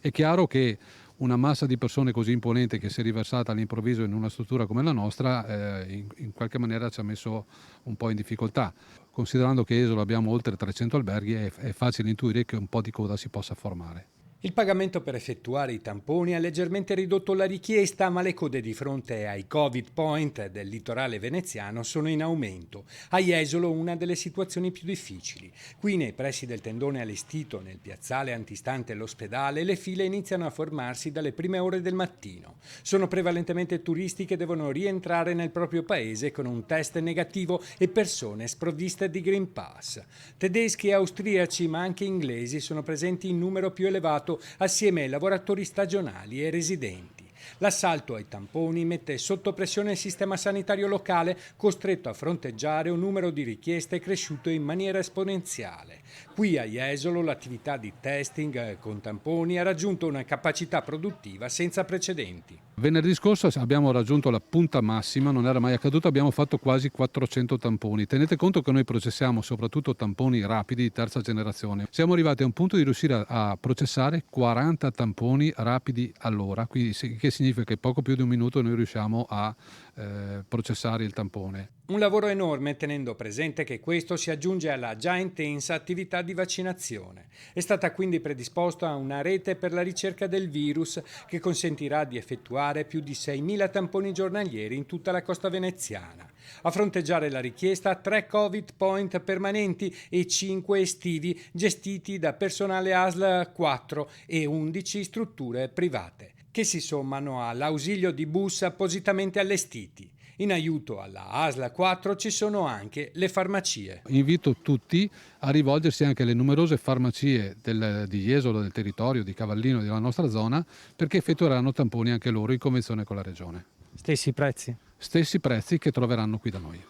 È chiaro che una massa di persone così imponente che si è riversata all'improvviso in una struttura come la nostra in qualche maniera ci ha messo un po' in difficoltà. Considerando che a Jesolo abbiamo oltre 300 alberghi è facile intuire che un po' di coda si possa formare. Il pagamento per effettuare i tamponi ha leggermente ridotto la richiesta, ma le code di fronte ai Covid point del litorale veneziano sono in aumento. A Jesolo una delle situazioni più difficili. Qui nei pressi del tendone allestito nel piazzale antistante l'ospedale le file iniziano a formarsi dalle prime ore del mattino. Sono prevalentemente turisti che devono rientrare nel proprio paese con un test negativo e persone sprovviste di Green Pass. Tedeschi e austriaci, ma anche inglesi, sono presenti in numero più elevato assieme ai lavoratori stagionali e residenti. L'assalto ai tamponi mette sotto pressione il sistema sanitario locale, costretto a fronteggiare un numero di richieste cresciuto in maniera esponenziale. Qui a Jesolo l'attività di testing con tamponi ha raggiunto una capacità produttiva senza precedenti. Venerdì scorso abbiamo raggiunto la punta massima, non era mai accaduto, abbiamo fatto quasi 400 tamponi. Tenete conto che noi processiamo soprattutto tamponi rapidi di terza generazione. Siamo arrivati a un punto di riuscire a processare 40 tamponi rapidi all'ora, quindi che significa che poco più di un minuto noi riusciamo a processare il tampone. Un lavoro enorme tenendo presente che questo si aggiunge alla già intensa attività di vaccinazione. È stata quindi predisposta una rete per la ricerca del virus che consentirà di effettuare più di 6.000 tamponi giornalieri in tutta la costa veneziana. A fronteggiare la richiesta 3 Covid point permanenti e 5 estivi gestiti da personale ASL 4 e 11 strutture private, che si sommano all'ausilio di bus appositamente allestiti. In aiuto alla ASL 4 ci sono anche le farmacie. Invito tutti a rivolgersi anche alle numerose farmacie di Jesolo, del territorio, di Cavallino, della nostra zona, perché effettueranno tamponi anche loro in convenzione con la Regione. Stessi prezzi? Stessi prezzi che troveranno qui da noi.